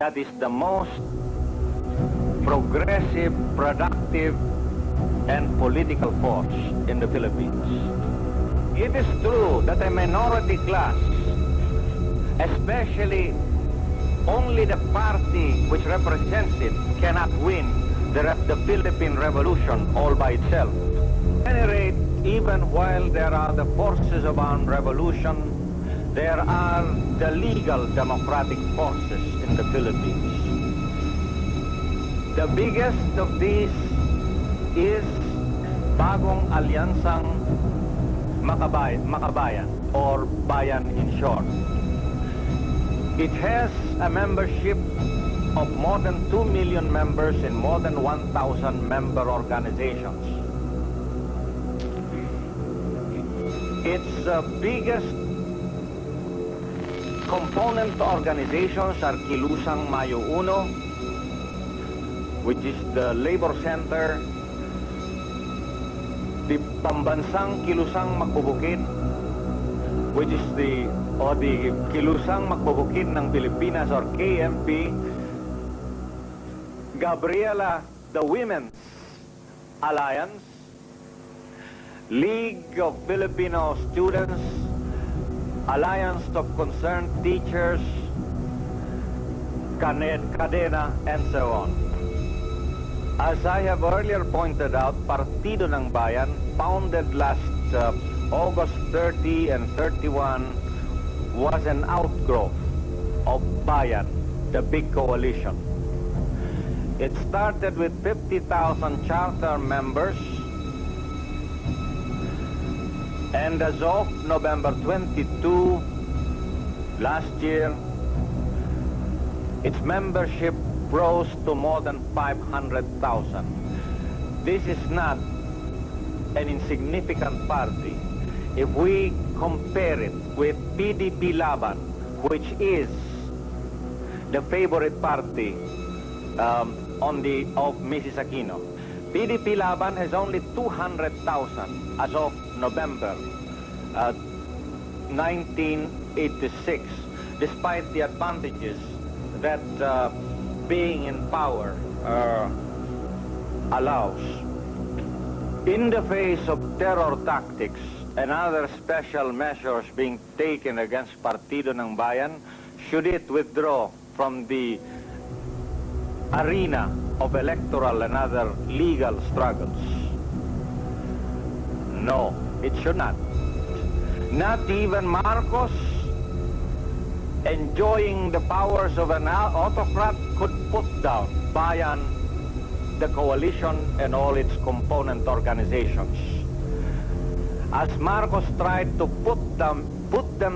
that is the most progressive, productive, and political force in the Philippines. It is true that a minority class, especially only the party which represents it, cannot win the Philippine Revolution all by itself. At any rate, even while there are the forces of armed revolution, there are the legal democratic forces in the Philippines. The biggest of these is Bagong Alyansang Makabayan, or Bayan in short. It has a membership of more than 2 million members in more than 1,000 member organizations. Its biggest component organizations are Kilusang Mayo Uno, which is the labor center, the Pambansang Kilusang Magbubukid, which is the Kilusang Magbubukid ng Pilipinas, or KMP, Gabriela, the Women's Alliance, League of Filipino Students, Alliance of Concerned Teachers, Cadena, and so on. As I have earlier pointed out, Partido ng Bayan, founded last August 30 and 31, was an outgrowth of Bayan, the big coalition. It started with 50,000 charter members, and as of November 22 last year, its membership rose to more than 500,000. This is not an insignificant party. If we compare it with PDP Laban, which is the favorite party of Mrs. Aquino, PDP Laban has only 200,000 as of November 1986, despite the advantages that being in power allows. In the face of terror tactics and other special measures being taken against Partido ng Bayan, should it withdraw from the arena of electoral and other legal struggles? No, it should not. Not even Marcos, enjoying the powers of an autocrat, could put down Bayan, the coalition, and all its component organizations. As Marcos tried to put them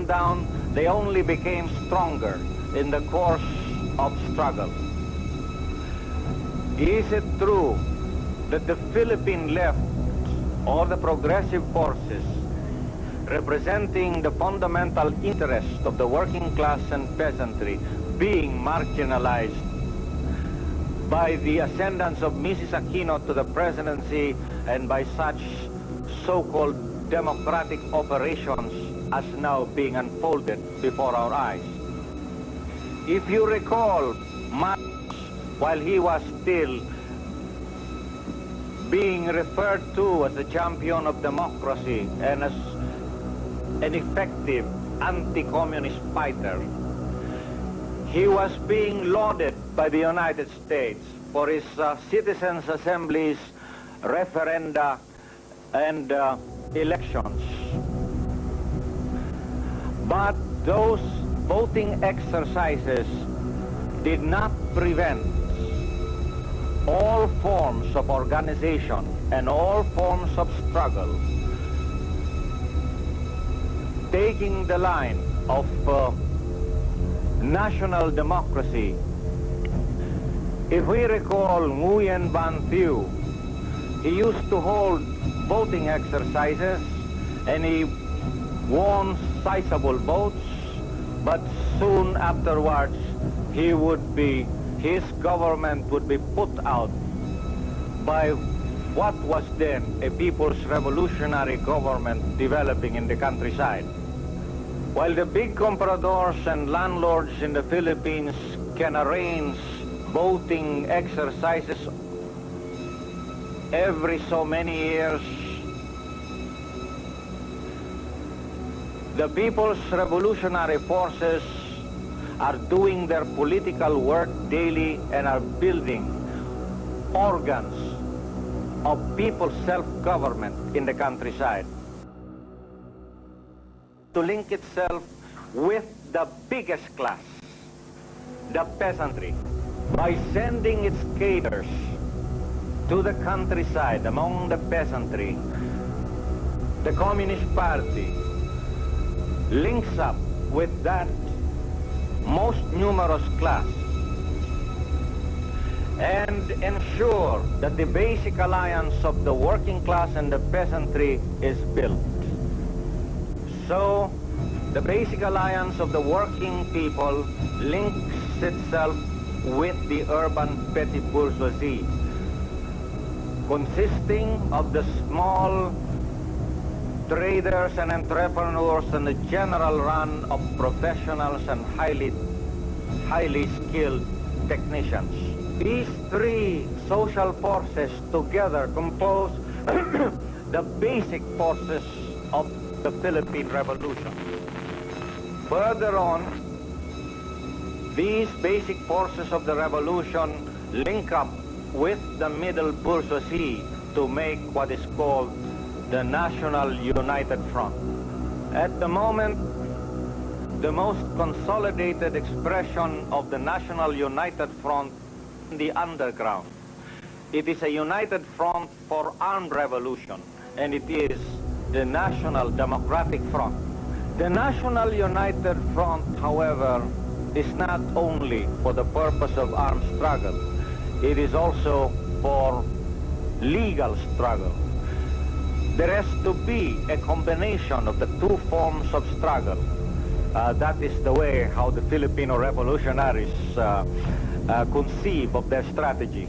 down, they only became stronger in the course of struggle. Is it true that the Philippine left, or the progressive forces, representing the fundamental interest of the working class and peasantry, being marginalized by the ascendance of Mrs. Aquino to the presidency and by such so-called democratic operations as now being unfolded before our eyes? If you recall, Marcos, while he was still being referred to as the champion of democracy and as an effective anti-communist fighter, he was being lauded by the United States for his citizens' assemblies, referenda, and elections. But those voting exercises did not prevent all forms of organization and all forms of struggle taking the line of national democracy. If we recall Nguyen Van Thieu, he used to hold voting exercises and he won sizable votes, but soon afterwards his government would be put out by what was then a people's revolutionary government developing in the countryside. While the big compradors and landlords in the Philippines can arrange voting exercises every so many years. The People's Revolutionary Forces are doing their political work daily and are building organs of people's self-government in the countryside to link itself with the biggest class, the peasantry, by sending its cadres to the countryside among the peasantry. The Communist Party links up with that most numerous class and ensure that the basic alliance of the working class and the peasantry is built. So, the basic alliance of the working people links itself with the urban petty bourgeoisie, consisting of the small traders and entrepreneurs and the general run of professionals and highly skilled technicians. These three social forces together compose the basic forces of the Philippine Revolution. Further on, these basic forces of the revolution link up with the middle bourgeoisie to make what is called the National United Front. At the moment, the most consolidated expression of the National United Front in the underground. It is a united front for armed revolution, and it is the National Democratic Front. The National United Front, however, is not only for the purpose of armed struggle. It is also for legal struggle. There has to be a combination of the two forms of struggle. That is the way how the Filipino revolutionaries conceive of their strategy.